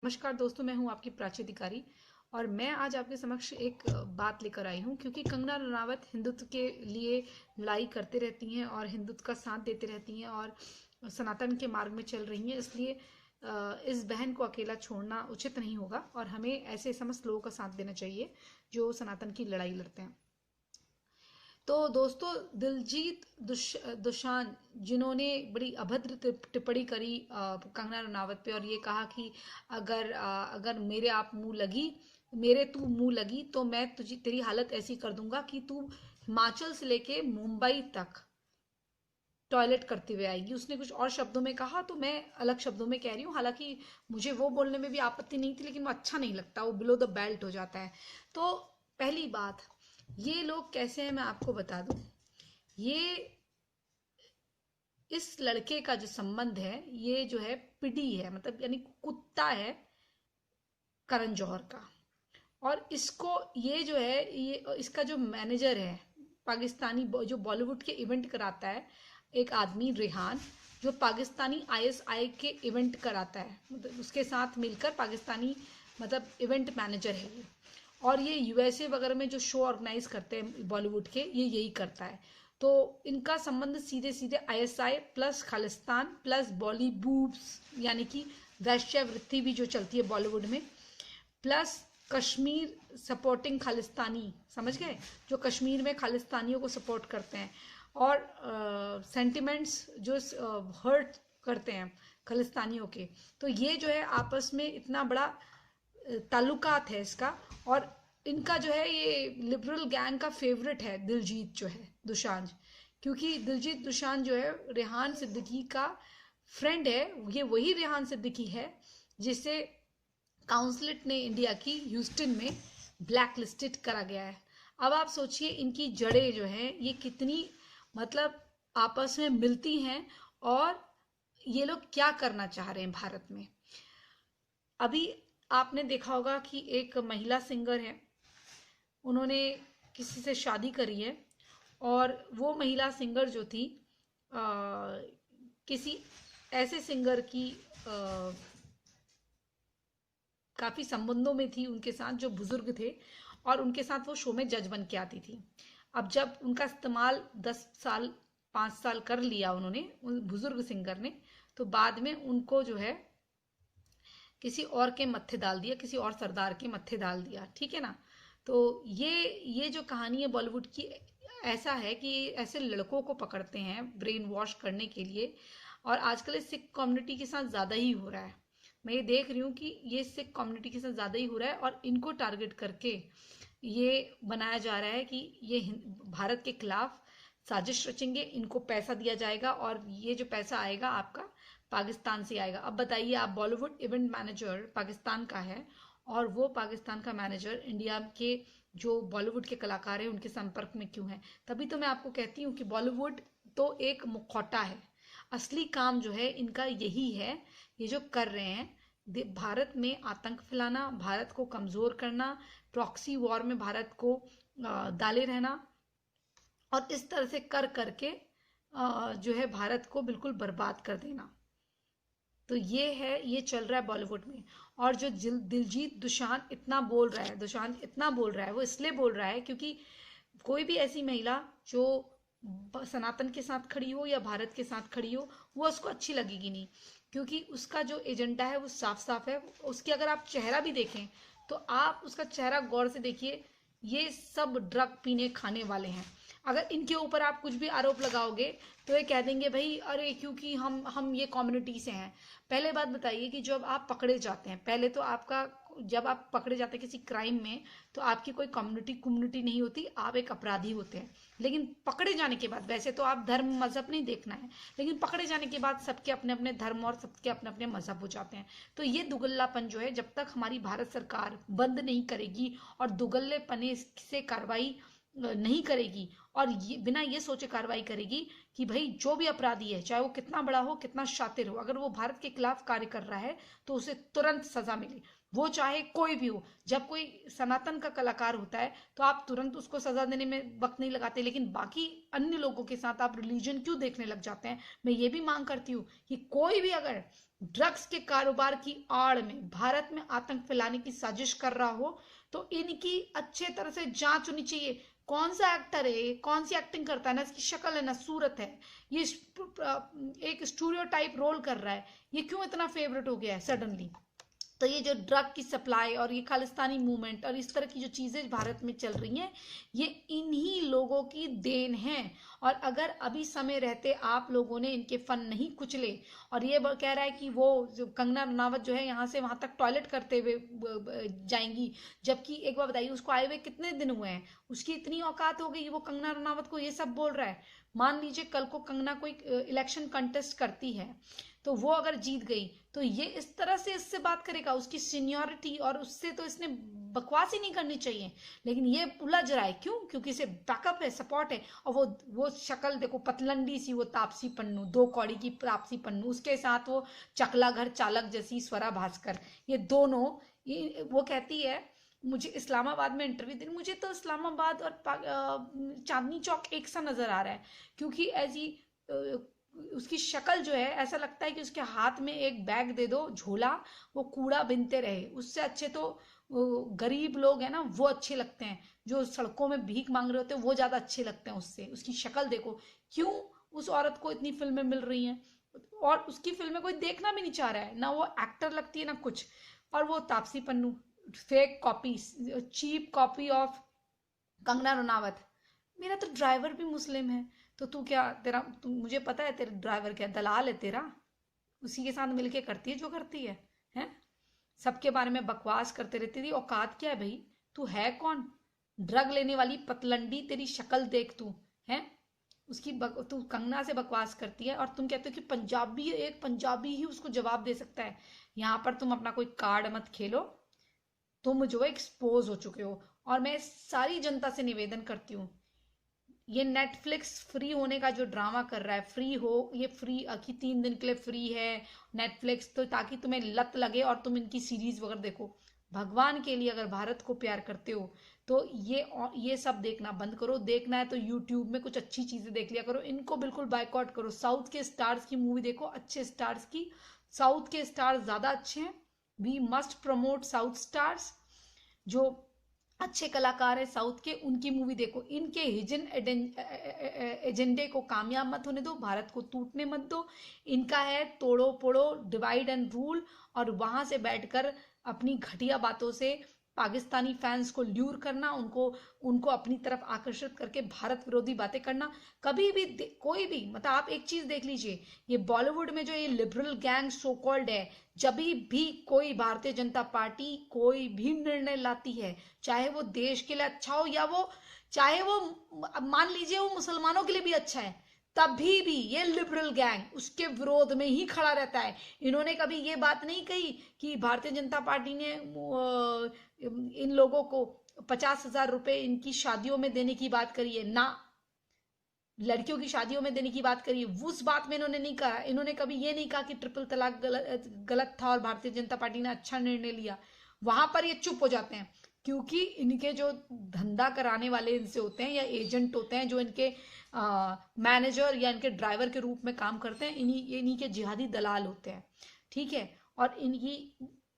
नमस्कार दोस्तों, मैं हूं आपकी प्राची अधिकारी। और मैं आज आपके समक्ष एक बात लेकर आई हूं क्योंकि कंगना रनावत हिंदुत्व के लिए लड़ाई करते रहती हैं और हिंदुत्व का साथ देते रहती हैं और सनातन के मार्ग में चल रही हैं। इसलिए इस बहन को अकेला छोड़ना उचित नहीं होगा और हमें ऐसे समस्त लोगों का साथ देना चाहिए जो सनातन की लड़ाई लड़ते हैं। तो दोस्तों, दिलजीत दोसांझ जिन्होंने बड़ी अभद्र टिप्पणी करी कंगना रनावत पे और ये कहा कि अगर मेरे तू मुंह लगी तो मैं तुझे तेरी हालत ऐसी कर दूंगा कि तू हिमाचल से लेके मुंबई तक टॉयलेट करते हुए आएगी। उसने कुछ और शब्दों में कहा तो मैं अलग शब्दों में कह रही हूँ। हालांकि मुझे वो बोलने में भी आपत्ति नहीं थी, लेकिन वो अच्छा नहीं लगता, वो बिलो द बेल्ट हो जाता है। तो पहली बात, ये लोग कैसे हैं मैं आपको बता दूं। ये इस लड़के का जो संबंध है, ये जो है पिडी है, मतलब यानी कुत्ता है करण जौहर का। और इसको ये जो है, ये इसका जो मैनेजर है पाकिस्तानी, जो बॉलीवुड के इवेंट कराता है, एक आदमी रेहान, जो पाकिस्तानी आईएसआई के इवेंट कराता है, मतलब उसके साथ मिलकर पाकिस्तानी, मतलब इवेंट मैनेजर है ये। और ये यूएसए वगैरह में जो शो ऑर्गेनाइज करते हैं बॉलीवुड के, ये यही करता है। तो इनका संबंध सीधे सीधे ISI plus Khalistan plus Bollywoods, यानी कि वैश्यावृत्ति भी जो चलती है बॉलीवुड में, प्लस कश्मीर सपोर्टिंग खालिस्तानी, समझ गए, जो कश्मीर में खालिस्तानियों को सपोर्ट करते हैं और सेंटिमेंट्स जो हर्ट करते हैं खालिस्तानियों के। तो ये जो है आपस में इतना बड़ा ताल्लुकात है इसका। और इनका जो है, ये लिबरल गैंग का फेवरेट है दिलजीत जो है दोसांझ, क्योंकि दिलजीत दोसांझ जो है रेहान सिद्दीकी का फ्रेंड है। ये वही रेहान सिद्दीकी है जिसे काउंसिलेट ने इंडिया की ह्यूस्टन में ब्लैक लिस्टेड करा गया है। अब आप सोचिए इनकी जड़ें जो हैं ये कितनी, मतलब आपस में मिलती हैं और ये लोग क्या करना चाह रहे हैं भारत में। अभी आपने देखा होगा कि एक महिला सिंगर है, उन्होंने किसी से शादी करी है और वो महिला सिंगर जो थी आ, किसी ऐसे सिंगर की काफ़ी संबंधों में थी उनके साथ, जो बुजुर्ग थे, और उनके साथ वो शो में जज बन के आती थी। अब जब उनका इस्तेमाल 10 साल 5 साल कर लिया उन्होंने, उन बुजुर्ग सिंगर ने, तो बाद में उनको जो है किसी और के मत्थे डाल दिया, किसी और सरदार के मत्थे डाल दिया, ठीक है ना। तो ये जो कहानी है बॉलीवुड की, ऐसा है कि ऐसे लड़कों को पकड़ते हैं ब्रेन वॉश करने के लिए। और आजकल इस सिख कम्युनिटी के साथ ज़्यादा ही हो रहा है। मैं ये देख रही हूँ कि ये सिख कम्युनिटी के साथ ज़्यादा ही हो रहा है और इनको टारगेट करके ये बनाया जा रहा है कि ये भारत के खिलाफ साजिश रचेंगे, इनको पैसा दिया जाएगा और ये जो पैसा आएगा आपका पाकिस्तान से आएगा। अब बताइए, आप बॉलीवुड इवेंट मैनेजर पाकिस्तान का है और वो पाकिस्तान का मैनेजर इंडिया के जो बॉलीवुड के कलाकार हैं उनके संपर्क में क्यों है। तभी तो मैं आपको कहती हूँ कि बॉलीवुड तो एक मुखौटा है, असली काम जो है इनका यही है। ये जो कर रहे हैं भारत में आतंक फैलाना, भारत को कमज़ोर करना, प्रॉक्सी वॉर में भारत को डाले रहना, और इस तरह से कर करके जो है भारत को बिल्कुल बर्बाद कर देना। तो ये है, ये चल रहा है बॉलीवुड में। और जो दिलजीत दोसांझ इतना बोल रहा है, वो इसलिए बोल रहा है क्योंकि कोई भी ऐसी महिला जो सनातन के साथ खड़ी हो या भारत के साथ खड़ी हो, वो उसको अच्छी लगेगी नहीं, क्योंकि उसका जो एजेंडा है वो साफ साफ है। उसकी अगर आप चेहरा भी देखें तो आप उसका चेहरा गौर से देखिए, ये सब ड्रग पीने खाने वाले हैं। अगर इनके ऊपर आप कुछ भी आरोप लगाओगे तो ये कह देंगे भाई अरे क्योंकि हम ये कम्युनिटी से हैं। पहले बात बताइए कि जब आप पकड़े जाते हैं, पहले तो आपका, जब आप पकड़े जाते हैं किसी क्राइम में, तो आपकी कोई कम्युनिटी नहीं होती, आप एक अपराधी होते हैं। लेकिन पकड़े जाने के बाद, वैसे तो आप धर्म मजहब नहीं देखना है, लेकिन पकड़े जाने के बाद सबके अपने अपने धर्म और सबके अपने अपने मजहब हो जाते हैं। तो ये दुगल्लापन जो है, जब तक हमारी भारत सरकार बंद नहीं करेगी और दुगल्लेपने से कार्रवाई नहीं करेगी और ये बिना ये सोचे कार्रवाई करेगी कि भाई जो भी अपराधी है, चाहे वो कितना बड़ा हो, कितना शातिर हो, अगर वो भारत के खिलाफ कार्य कर रहा है तो उसे तुरंत सजा मिले, वो चाहे कोई भी हो। जब कोई सनातन का कलाकार होता है तो आप तुरंत उसको सजा देने में वक्त नहीं लगाते, लेकिन बाकी अन्य लोगों के साथ आप रिलीजन क्यों देखने लग जाते हैं। मैं ये भी मांग करती हूँ कि कोई भी अगर ड्रग्स के कारोबार की आड़ में भारत में आतंक फैलाने की साजिश कर रहा हो तो इनकी अच्छे तरह से जांच होनी चाहिए। कौन सा एक्टर है ये, कौन सी एक्टिंग करता है, ना इसकी शक्ल है ना सूरत है, ये एक स्टूडियो टाइप रोल कर रहा है, ये क्यों इतना फेवरेट हो गया है सडनली। तो ये जो ड्रग की सप्लाई और ये खालिस्तानी मूवमेंट और इस तरह की जो चीजें भारत में चल रही हैं, ये इन्हीं लोगों की देन है। और अगर अभी समय रहते आप लोगों ने इनके फन नहीं कुचले, और ये कह रहा है कि वो जो कंगना रनावत जो है यहाँ से वहां तक टॉयलेट करते हुए जाएंगी, जबकि एक बार बताइए उसको आए हुए कितने दिन हुए हैं, उसकी इतनी औकात हो गई वो कंगना रनावत को ये सब बोल रहा है। मान लीजिए कल को कंगना कोई इलेक्शन कंटेस्ट करती है तो वो अगर जीत गई तो ये इस तरह से इससे बात करेगा, उसकी सीनियरिटी, और उससे तो इसने बकवास ही नहीं करनी चाहिए। लेकिन ये उलझ रहा है क्यों, क्योंकि इसे बैकअप है, सपोर्ट है। और वो शक्ल देखो पतलंडी सी, वो तापसी पन्नू, 2 कौड़ी की तापसी पन्नू, उसके साथ वो चकला घर चालक जैसी स्वरा भास्कर, ये दोनों, ये वो कहती है मुझे इस्लामाबाद में इंटरव्यू देनी, मुझे तो इस्लामाबाद और चांदनी चौक एक सा नजर आ रहा है, क्योंकि ऐसी उसकी शक्ल जो है ऐसा लगता है कि उसके हाथ में एक बैग दे दो झोला, वो कूड़ा बिनते रहे। उससे अच्छे तो गरीब लोग हैं ना वो अच्छे लगते हैं, जो सड़कों में भीख मांग रहे होते हैं वो ज्यादा अच्छे लगते हैं उससे। उसकी शक्ल देखो, क्यों उस औरत को इतनी फिल्में मिल रही हैं और उसकी फिल्में कोई देखना भी नहीं चाह रहा है, ना वो एक्टर लगती है ना कुछ। और वो Taapsee Pannu fake copy, cheap copy of Kangana Ranaut. मेरा तो ड्राइवर भी मुस्लिम है, तो तू क्या, तेरा मुझे पता है तेरा ड्राइवर क्या दलाल है तेरा, उसी के साथ मिलके करती है जो करती है, हैं? सबके बारे में बकवास करते रहती थी। औकात क्या है भाई, तू है कौन? ड्रग लेने वाली पतलंडी, तेरी शक्ल देख तू, है तू कंगना से बकवास करती है और तुम कहते हो कि पंजाबी, एक पंजाबी ही उसको जवाब दे सकता है। यहाँ पर तुम अपना कोई कार्ड मत खेलो, तुम जो है एक्सपोज हो चुके हो। और मैं सारी जनता से निवेदन करती हूँ, ये नेटफ्लिक्स फ्री होने का जो ड्रामा कर रहा है, फ्री हो, ये फ्री कि 3 दिन के लिए फ्री है नेटफ्लिक्स, तो ताकि तुम्हें लत लगे और तुम इनकी सीरीज वगैरह देखो। भगवान के लिए अगर भारत को प्यार करते हो तो ये सब देखना बंद करो। देखना है तो यूट्यूब में कुछ अच्छी चीजें देख लिया करो, इनको बिल्कुल बायकॉट करो। साउथ के स्टार्स की मूवी देखो, अच्छे स्टार्स की, साउथ के स्टार्स ज्यादा अच्छे हैं। We must promote south stars, जो अच्छे कलाकार है साउथ के, उनकी मूवी देखो। इनके हिजन एजेंडे को कामयाब मत होने दो, भारत को टूटने मत दो। इनका है तोड़ो फोड़ो, डिवाइड एंड रूल, और वहां से बैठकर अपनी घटिया बातों से पाकिस्तानी फैंस को ल्यूर करना, उनको उनको अपनी तरफ आकर्षित करके भारत विरोधी बातें करना। कभी भी कोई भी, मतलब आप एक चीज देख लीजिए, ये बॉलीवुड में जो ये लिबरल गैंग सो कॉल्ड है, जब भी कोई भारतीय जनता पार्टी कोई भी निर्णय लाती है, चाहे वो देश के लिए अच्छा हो या वो, चाहे वो मान लीजिए वो मुसलमानों के लिए भी अच्छा है, तभी भी ये लिबरल गैंग उसके विरोध में ही खड़ा रहता है। इन्होंने कभी ये बात नहीं कही कि भारतीय जनता पार्टी ने इन लोगों को 50,000 रुपए इनकी शादियों में देने की बात करी है ना, लड़कियों की शादियों में देने की बात करी है, उस बात में इन्होंने नहीं कहा। इन्होंने कभी ये नहीं कहा कि ट्रिपल तलाक गलत था और भारतीय जनता पार्टी ने अच्छा निर्णय लिया। वहां पर ये चुप हो जाते हैं, क्योंकि इनके जो धंधा कराने वाले इनसे होते हैं या एजेंट होते हैं, जो इनके मैनेजर या इनके ड्राइवर के रूप में काम करते हैं, इन्हीं के जिहादी दलाल होते हैं, ठीक है। और इनकी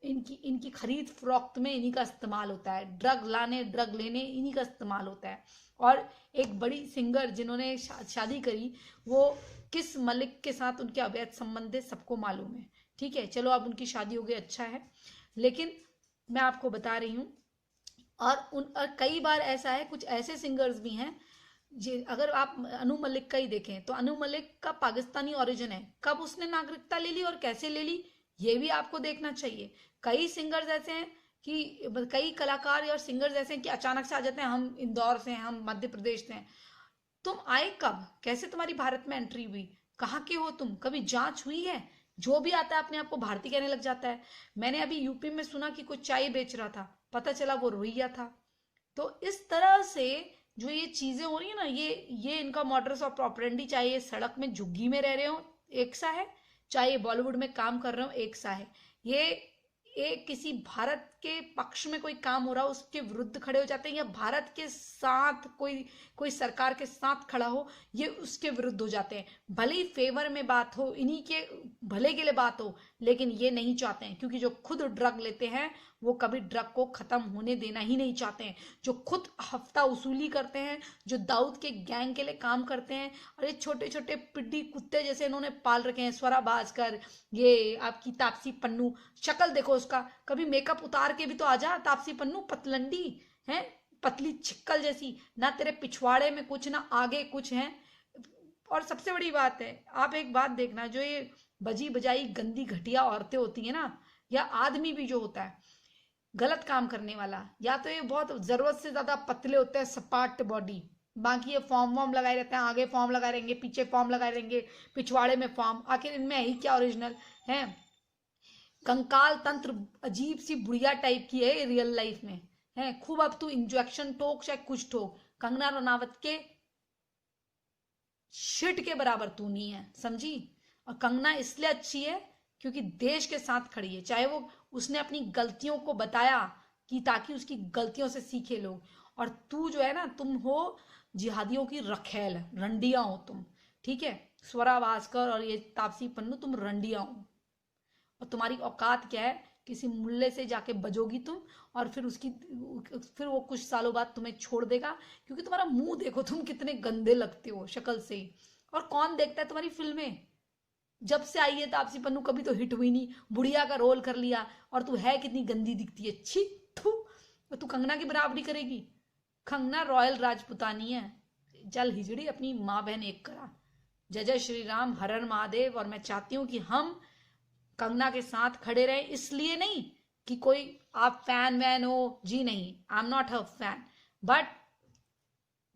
इनकी इनकी खरीद फरोख्त में इन्हीं का इस्तेमाल होता है, ड्रग लाने ड्रग लेने इन्हीं का इस्तेमाल होता है। और एक बड़ी सिंगर जिन्होंने शादी करी, वो किस मलिक के साथ उनके अवैध संबंध है सबको मालूम है, ठीक है। चलो अब उनकी शादी हो गई, अच्छा है, लेकिन मैं आपको बता रही हूँ, और कई बार ऐसा है, कुछ ऐसे सिंगर्स भी हैं अगर आप अनु मलिक का ही देखें तो अनु मलिक का पाकिस्तानी ओरिजिन है, कब उसने नागरिकता ले ली और कैसे ले ली ये भी आपको देखना चाहिए। कई सिंगर्स ऐसे हैं कि कई कलाकार और सिंगर्स ऐसे हैं कि अचानक से आ जाते हैं, हम इंदौर से हैं, हम मध्य प्रदेश से हैं। तुम आए कब, कैसे तुम्हारी भारत में एंट्री हुई, कहाँ के हो तुम, कभी जांच हुई है? जो भी आता है अपने आप को भारतीय कहने लग जाता है। मैंने अभी यूपी में सुना कि कोई चाय बेच रहा था, पता चला वो रोहिंग्या था। तो इस तरह से जो ये चीजें हो रही है ना, ये इनका मॉडर्स ऑफ ऑपरेंडी, चाहे ये सड़क में झुग्गी में रह रहे हो एक सा है, चाहे ये बॉलीवुड में काम कर रहे हो एक सा है। ये एक किसी भारत के पक्ष में कोई काम हो रहा हो उसके विरुद्ध खड़े हो जाते हैं, या भारत के साथ कोई कोई सरकार के साथ खड़ा हो ये उसके विरुद्ध हो जाते हैं। भले ही फेवर में बात हो, इन्हीं के भले के लिए बात हो, लेकिन ये नहीं चाहते हैं, क्योंकि जो खुद ड्रग लेते हैं वो कभी ड्रग को खत्म होने देना ही नहीं चाहते हैं। जो खुद हफ्ता वसूली करते हैं, जो दाऊद के गैंग के लिए काम करते हैं, और ये छोटे छोटे पिड्डी कुत्ते जैसे इन्होंने पाल रखे हैं, स्वरा भास्कर, ये आपकी तापसी पन्नू, शक्ल देखो उसका, कभी मेकअप उतार के भी तो आ जा तापसी पन्नू, पतलंडी है, पतली छिक्कल जैसी, ना तेरे पिछवाड़े में कुछ ना आगे कुछ है। और सबसे बड़ी बात है, आप एक बात देखना, जो ये बजी बजाई गंदी घटिया औरतें होती है ना, या आदमी भी जो होता है गलत काम करने वाला, या तो ये बहुत जरूरत से ज्यादा पतले होते हैं, सपाट बॉडी, बाकी ये फॉर्म वॉर्म लगाए रहते हैं, आगे फॉर्म लगाए रहेंगे, पीछे फॉर्म लगाए रहेंगे, पिछवाड़े में फॉर्म, आखिर इनमें है ही क्या ओरिजिनल है। कंकाल तंत्र अजीब सी बुढ़िया टाइप की है रियल लाइफ में है। खूब अब तू इंजेक्शन ठोक चाहे कुछ ठोक, कंगना रनावत के शिट के बराबर तू नहीं है, समझी। और कंगना इसलिए अच्छी है क्योंकि देश के साथ खड़ी है, चाहे वो उसने अपनी गलतियों को बताया कि ताकि उसकी गलतियों से सीखे लोग। और तू जो है ना, तुम हो जिहादियों की रखेल, रंडिया हो तुम, ठीक है। स्वरा भास्कर और ये तापसी पन्नू, तुम रंडिया हो, और तुम्हारी औकात क्या है, किसी मुल्ले से जाके बजोगी तुम, और फिर वो कुछ सालों बाद तुम्हें छोड़ देगा, क्योंकि तुम्हारा मुंह देखो, तुम कितने गंदे लगते हो शक्ल से ही। और कौन देखता है तुम्हारी फिल्में, जब से आई है तापसी पन्नू कभी तो हिट हुई नहीं, बुढ़िया का रोल कर लिया, और तू है कितनी गंदी दिखती है, छी थू। और तू कंगना की बराबरी करेगी, कंगना रॉयल राजपुतानी है, जल हिजड़ी अपनी माँ बहन एक करा। जय जय श्री राम, हर हर महादेव। और मैं चाहती हूँ कि हम कंगना के साथ खड़े रहे, इसलिए नहीं कि कोई आप फैन वैन हो जी, नहीं, I am not a fan, but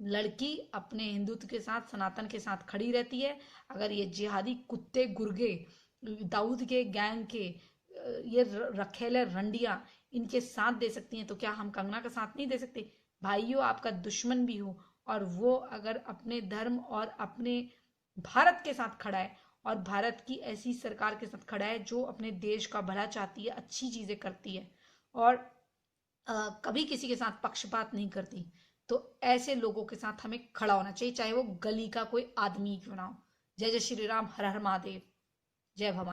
लड़की अपने हिंदुत्व के साथ, सनातन के साथ खड़ी रहती है। अगर ये जिहादी कुत्ते गुर्गे, दाऊद के गैंग के ये रखेले रंडिया इनके साथ दे सकती हैं, तो क्या हम कंगना का साथ नहीं दे सकते। भाइयों, आपका दुश्मन भी हो और वो अगर अपने धर्म और अपने भारत के साथ खड़ा है, और भारत की ऐसी सरकार के साथ खड़ा है जो अपने देश का भला चाहती है, अच्छी चीजें करती है, और कभी किसी के साथ पक्षपात नहीं करती, तो ऐसे लोगों के साथ हमें खड़ा होना चाहिए, चाहे वो गली का कोई आदमी क्यों ना हो। जय जय श्री राम, हर हर महादेव, जय भवानी।